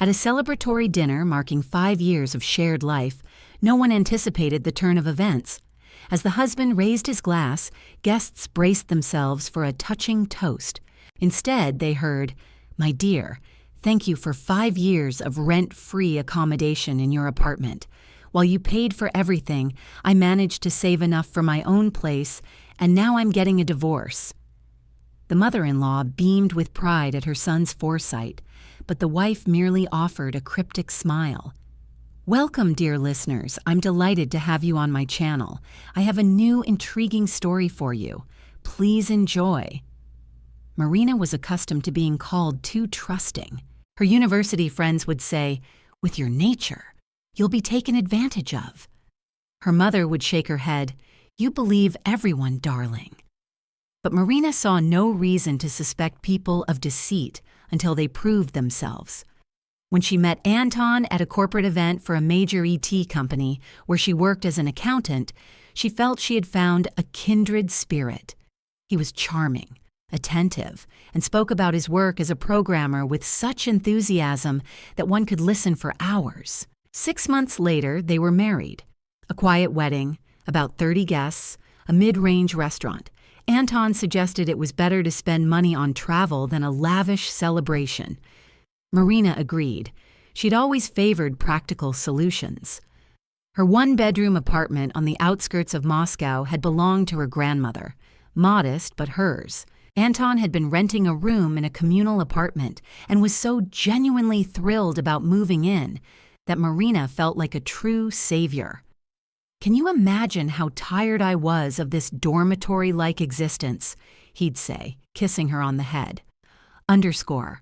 At a celebratory dinner marking 5 years of shared life, no one anticipated the turn of events. As the husband raised his glass, guests braced themselves for a touching toast. Instead, they heard, "My dear, thank you for 5 years of rent-free accommodation in your apartment. While you paid for everything, I managed to save enough for my own place, and now I'm getting a divorce." The mother-in-law beamed with pride at her son's foresight, but the wife merely offered a cryptic smile. "Welcome, dear listeners. I'm delighted to have you on my channel. I have a new intriguing story for you. Please enjoy." Marina was accustomed to being called too trusting. Her university friends would say, "With your nature, you'll be taken advantage of." Her mother would shake her head, "You believe everyone, darling." But Marina saw no reason to suspect people of deceit until they proved themselves. When she met Anton at a corporate event for a major ET company where she worked as an accountant, she felt she had found a kindred spirit. He was charming, attentive, and spoke about his work as a programmer with such enthusiasm that one could listen for hours. 6 months later, they were married. A quiet wedding, about 30 guests, a mid-range restaurant. Anton suggested it was better to spend money on travel than a lavish celebration. Marina agreed. She'd always favored practical solutions. Her one-bedroom apartment on the outskirts of Moscow had belonged to her grandmother. Modest, but hers. Anton had been renting a room in a communal apartment and was so genuinely thrilled about moving in that Marina felt like a true savior. "Can you imagine how tired I was of this dormitory-like existence?" he'd say, kissing her on the head. __4_.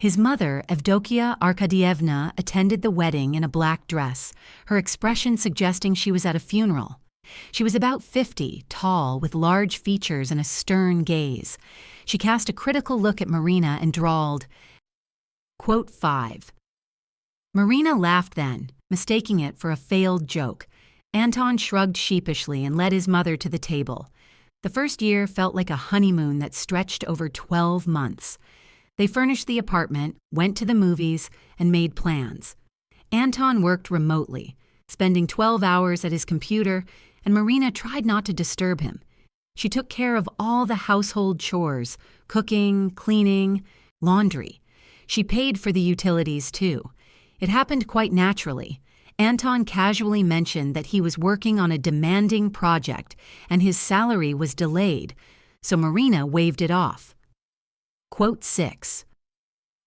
His mother, Evdokia Arkadyevna, attended the wedding in a black dress, her expression suggesting she was at a funeral. She was about 50, tall, with large features and a stern gaze. She cast a critical look at Marina and drawled, "5." Marina laughed then, mistaking it for a failed joke. Anton shrugged sheepishly and led his mother to the table. The first year felt like a honeymoon that stretched over 12 months. They furnished the apartment, went to the movies, and made plans. Anton worked remotely, spending 12 hours at his computer, and Marina tried not to disturb him. She took care of all the household chores, cooking, cleaning, laundry. She paid for the utilities, too. It happened quite naturally. Anton casually mentioned that he was working on a demanding project and his salary was delayed, so Marina waved it off. 6.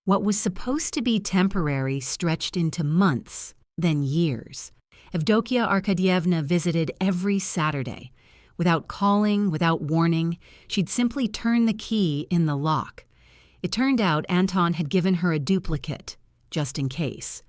What was supposed to be temporary stretched into months, then years. Evdokia Arkadyevna visited every Saturday. Without calling, without warning, she'd simply turn the key in the lock. It turned out Anton had given her a duplicate, just in case.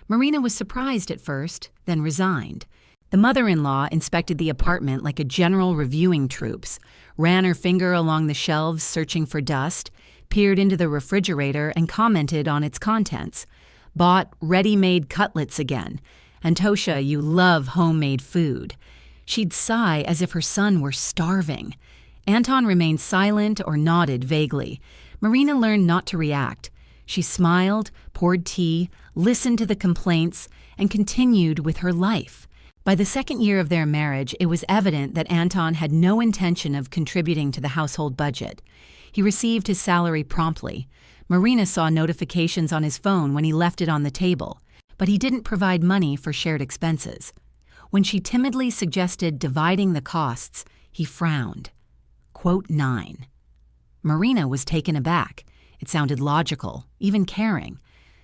Marina was surprised at first, then resigned. The mother-in-law inspected the apartment like a general reviewing troops, ran her finger along the shelves searching for dust, peered into the refrigerator and commented on its contents. "Bought ready-made cutlets again. Antosha, you love homemade food." She'd sigh as if her son were starving. Anton remained silent or nodded vaguely. Marina learned not to react. She smiled, poured tea, listened to the complaints, and continued with her life. By the second year of their marriage, it was evident that Anton had no intention of contributing to the household budget. He received his salary promptly. Marina saw notifications on his phone when he left it on the table, but he didn't provide money for shared expenses. When she timidly suggested dividing the costs, he frowned. 9. Marina was taken aback. It sounded logical, even caring.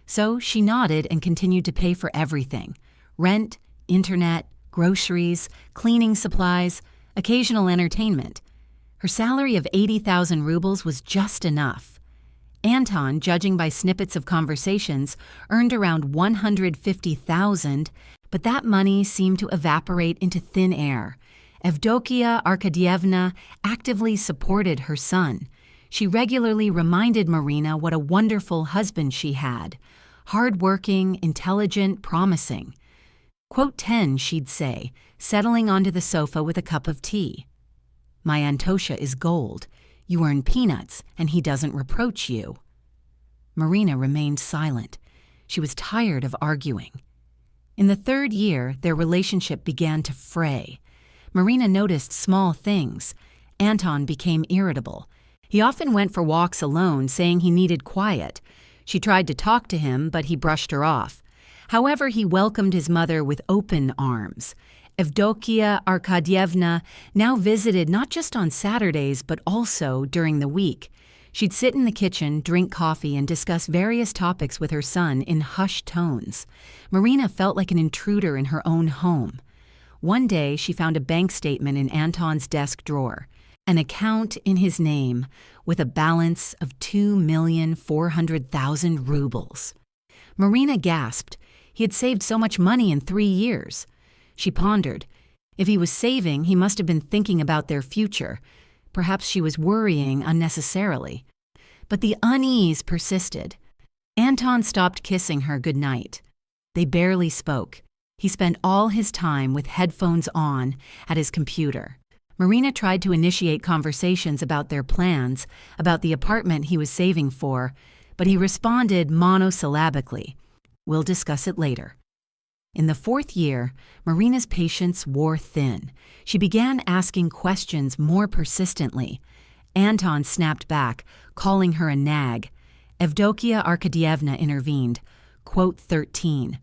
So she nodded and continued to pay for everything: rent, internet, groceries, cleaning supplies, occasional entertainment. Her salary of 80,000 rubles was just enough. Anton, judging by snippets of conversations, earned around 150,000, but that money seemed to evaporate into thin air. Evdokia Arkadyevna actively supported her son. She regularly reminded Marina what a wonderful husband she had. Hard-working, intelligent, promising. 10, she'd say, settling onto the sofa with a cup of tea. "My Antosha is gold. You earn peanuts, and he doesn't reproach you." Marina remained silent. She was tired of arguing. In the 3rd year, their relationship began to fray. Marina noticed small things. Anton became irritable. He often went for walks alone, saying he needed quiet. She tried to talk to him, but he brushed her off. However, he welcomed his mother with open arms. Evdokia Arkadyevna now visited not just on Saturdays, but also during the week. She'd sit in the kitchen, drink coffee, and discuss various topics with her son in hushed tones. Marina felt like an intruder in her own home. One day, she found a bank statement in Anton's desk drawer, an account in his name with a balance of 2,400,000 rubles. Marina gasped. He had saved so much money in 3 years. She pondered. If he was saving, he must have been thinking about their future. Perhaps she was worrying unnecessarily. But the unease persisted. Anton stopped kissing her goodnight. They barely spoke. He spent all his time with headphones on at his computer. Marina tried to initiate conversations about their plans, about the apartment he was saving for, but he responded monosyllabically, "We'll discuss it later." In the 4th year, Marina's patience wore thin. She began asking questions more persistently. Anton snapped back, calling her a nag. Evdokia Arkadyevna intervened. Quote 13.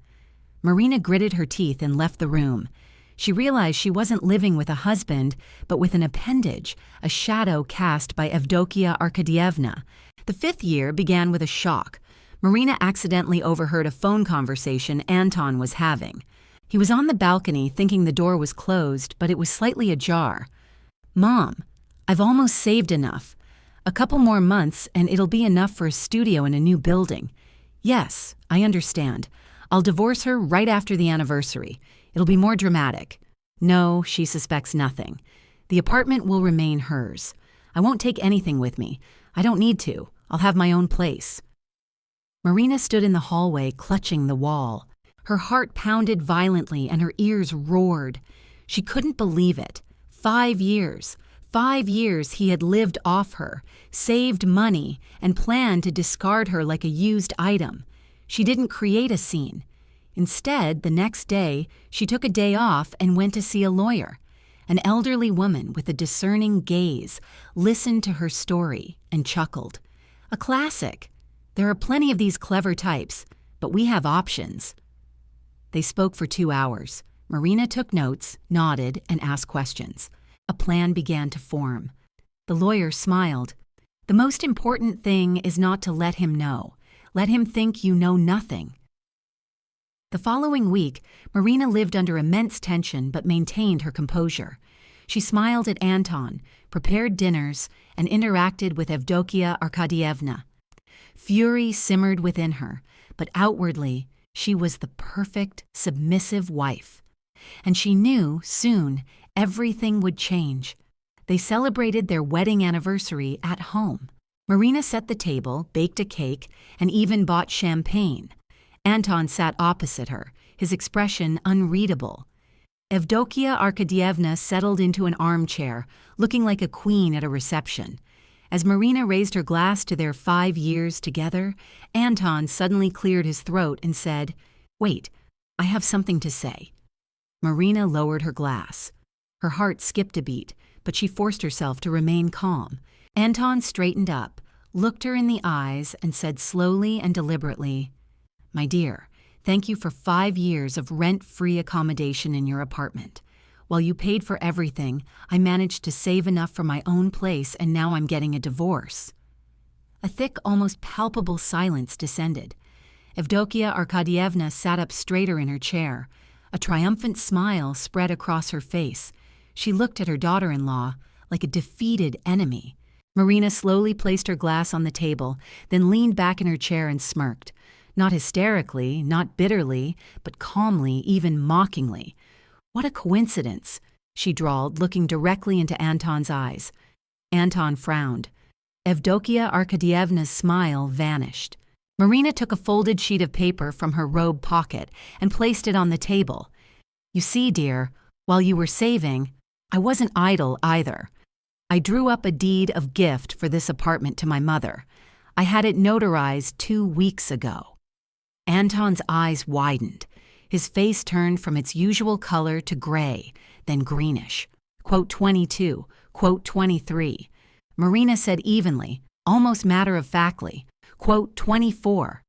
Marina gritted her teeth and left the room. She realized she wasn't living with a husband, but with an appendage, a shadow cast by Evdokia Arkadyevna. The 5th year began with a shock. Marina accidentally overheard a phone conversation Anton was having. He was on the balcony thinking the door was closed, but it was slightly ajar. "Mom, I've almost saved enough. A couple more months and it'll be enough for a studio in a new building. Yes, I understand. I'll divorce her right after the anniversary. It'll be more dramatic." No, she suspects nothing. The apartment will remain hers. I won't take anything with me. I don't need to. I'll have my own place. Marina stood in the hallway, clutching the wall. Her heart pounded violently and her ears roared. She couldn't believe it. 5 years. 5 years he had lived off her, saved money, and planned to discard her like a used item. She didn't create a scene. Instead, the next day, she took a day off and went to see a lawyer. An elderly woman with a discerning gaze listened to her story and chuckled. A classic. There are plenty of these clever types, but we have options. They spoke for 2 hours. Marina took notes, nodded, and asked questions. A plan began to form. The lawyer smiled. "The most important thing is not to let him know. Let him think you know nothing." The following week, Marina lived under immense tension but maintained her composure. She smiled at Anton, prepared dinners, and interacted with Evdokia Arkadyevna. Fury simmered within her, but outwardly, she was the perfect, submissive wife. And she knew, soon, everything would change. They celebrated their wedding anniversary at home. Marina set the table, baked a cake, and even bought champagne. Anton sat opposite her, his expression unreadable. Evdokia Arkadyevna settled into an armchair, looking like a queen at a reception. As Marina raised her glass to their 5 years together, Anton suddenly cleared his throat and said, "Wait, I have something to say." Marina lowered her glass. Her heart skipped a beat, but she forced herself to remain calm. Anton straightened up, looked her in the eyes, and said slowly and deliberately, "My dear, thank you for 5 years of rent-free accommodation in your apartment. While you paid for everything, I managed to save enough for my own place, and now I'm getting a divorce." A thick, almost palpable silence descended. Evdokia Arkadyevna sat up straighter in her chair. A triumphant smile spread across her face. She looked at her daughter-in-law like a defeated enemy. Marina slowly placed her glass on the table, then leaned back in her chair and smirked. Not hysterically, not bitterly, but calmly, even mockingly. "What a coincidence," she drawled, looking directly into Anton's eyes. Anton frowned. Evdokia Arkadyevna's smile vanished. Marina took a folded sheet of paper from her robe pocket and placed it on the table. "You see, dear, while you were saving, I wasn't idle either. I drew up a deed of gift for this apartment to my mother. I had it notarized 2 weeks ago." Anton's eyes widened. His face turned from its usual color to gray, then greenish. Quote 22, quote 23. Marina said evenly, almost matter-of-factly, quote 24.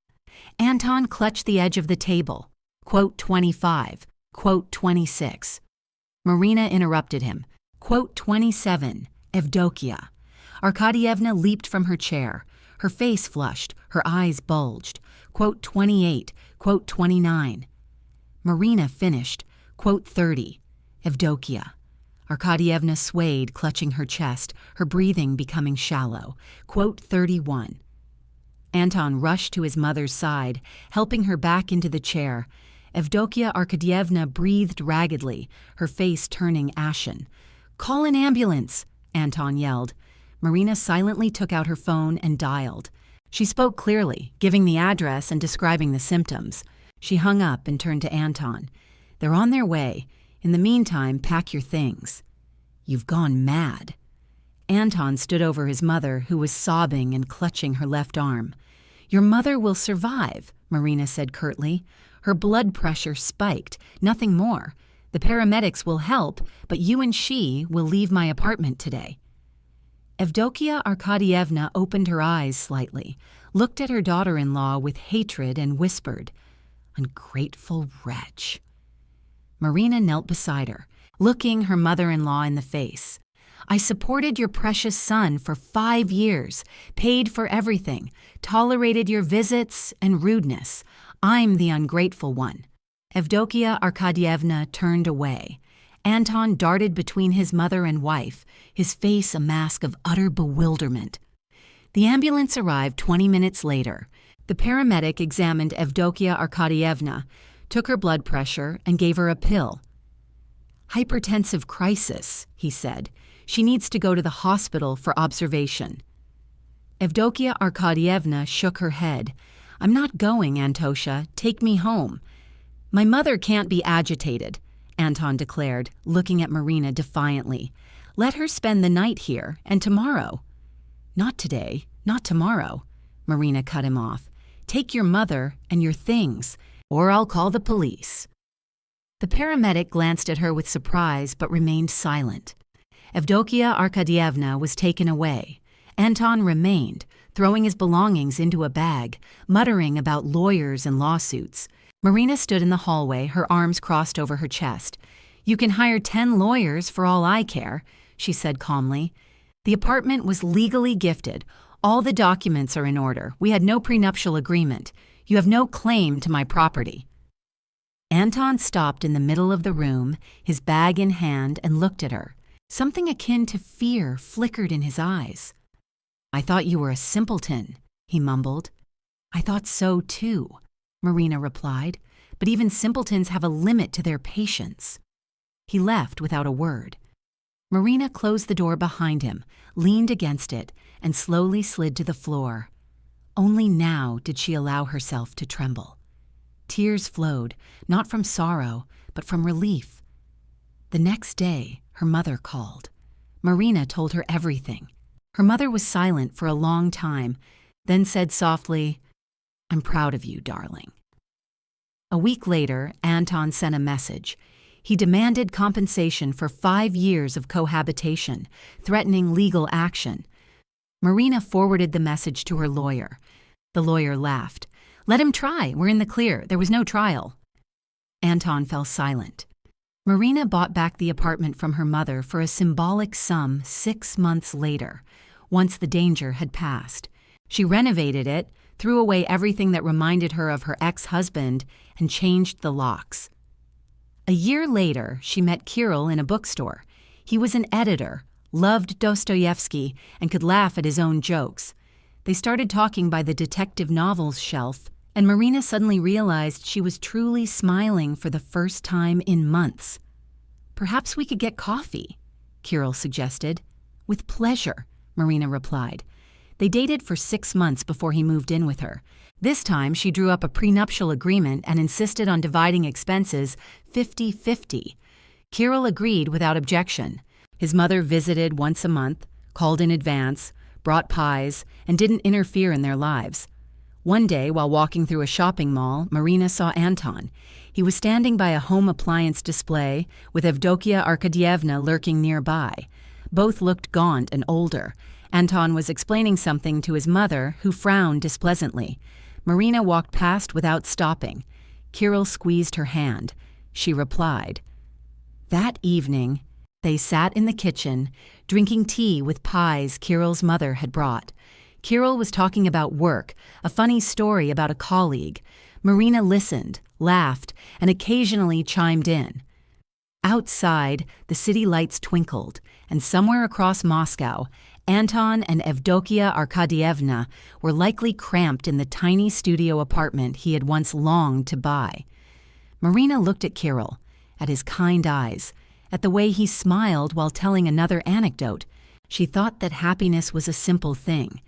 Anton clutched the edge of the table. Quote 25, quote 26. Marina interrupted him. Quote 27, Evdokia. Arkadievna leaped from her chair. Her face flushed, her eyes bulged. Quote 28, quote 29. Marina finished. Quote 30, Evdokia. Arkadievna swayed, clutching her chest, her breathing becoming shallow. Quote 31. Anton rushed to his mother's side, helping her back into the chair. Evdokia Arkadievna breathed raggedly, her face turning ashen. "Call an ambulance," Anton yelled. Marina silently took out her phone and dialed. She spoke clearly, giving the address and describing the symptoms. She hung up and turned to Anton. "They're on their way. In the meantime, pack your things." "You've gone mad." Anton stood over his mother, who was sobbing and clutching her left arm. "Your mother will survive," Marina said curtly. "Her blood pressure spiked, nothing more. The paramedics will help, but you and she will leave my apartment today." Evdokia Arkadievna opened her eyes slightly, looked at her daughter-in-law with hatred and whispered, "Ungrateful wretch." Marina knelt beside her, looking her mother-in-law in the face. "I supported your precious son for 5 years, paid for everything, tolerated your visits and rudeness. I'm the ungrateful one." Evdokia Arkadievna turned away. Anton darted between his mother and wife, his face a mask of utter bewilderment. The ambulance arrived 20 minutes later. The paramedic examined Evdokia Arkadievna, took her blood pressure, and gave her a pill. "Hypertensive crisis," he said. "She needs to go to the hospital for observation." Evdokia Arkadievna shook her head. "I'm not going, Antosha. Take me home." "My mother can't be agitated," Anton declared, looking at Marina defiantly. "Let her spend the night here, and tomorrow." "Not today, not tomorrow," Marina cut him off. "Take your mother and your things, or I'll call the police." The paramedic glanced at her with surprise but remained silent. Evdokia Arkadievna was taken away. Anton remained, throwing his belongings into a bag, muttering about lawyers and lawsuits. Marina stood in the hallway, her arms crossed over her chest. "You can hire 10 lawyers for all I care," she said calmly. "The apartment was legally gifted. All the documents are in order. We had no prenuptial agreement. You have no claim to my property." Anton stopped in the middle of the room, his bag in hand, and looked at her. Something akin to fear flickered in his eyes. "I thought you were a simpleton," he mumbled. "I thought so too," Marina replied, "but even simpletons have a limit to their patience." He left without a word. Marina closed the door behind him, leaned against it, and slowly slid to the floor. Only now did she allow herself to tremble. Tears flowed, not from sorrow, but from relief. The next day, her mother called. Marina told her everything. Her mother was silent for a long time, then said softly, "I'm proud of you, darling." A week later, Anton sent a message. He demanded compensation for 5 years of cohabitation, threatening legal action. Marina forwarded the message to her lawyer. The lawyer laughed. "Let him try. We're in the clear. There was no trial." Anton fell silent. Marina bought back the apartment from her mother for a symbolic sum 6 months later, once the danger had passed. She renovated it, threw away everything that reminded her of her ex-husband, and changed the locks. A year later, she met Kirill in a bookstore. He was an editor, loved Dostoevsky, and could laugh at his own jokes. They started talking by the detective novels shelf, and Marina suddenly realized she was truly smiling for the first time in months. "Perhaps we could get coffee," Kirill suggested. "With pleasure," Marina replied. They dated for 6 months before he moved in with her. This time, she drew up a prenuptial agreement and insisted on dividing expenses 50-50. Kirill agreed without objection. His mother visited once a month. called in advance, brought pies, and didn't interfere in their lives. One day, while walking through a shopping mall, Marina saw Anton. He was standing by a home appliance display with Evdokia Arkadyevna lurking nearby. Both looked gaunt and older. Anton was explaining something to his mother, who frowned displeasantly. Marina walked past without stopping. Kirill squeezed her hand. She replied. That evening, they sat in the kitchen, drinking tea with pies Kirill's mother had brought. Kirill was talking about work, a funny story about a colleague. Marina listened, laughed, and occasionally chimed in. Outside, the city lights twinkled, and somewhere across Moscow, Anton and Evdokia Arkadyevna were likely cramped in the tiny studio apartment he had once longed to buy. Marina looked at Kirill, at his kind eyes, at the way he smiled while telling another anecdote. She thought that happiness was a simple thing.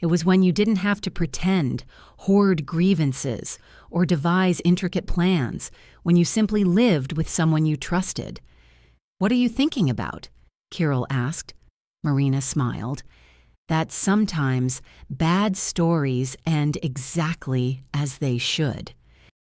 It was when you didn't have to pretend, hoard grievances, or devise intricate plans, when you simply lived with someone you trusted. "What are you thinking about?" Kirill asked. Marina smiled. That sometimes bad stories end exactly as they should.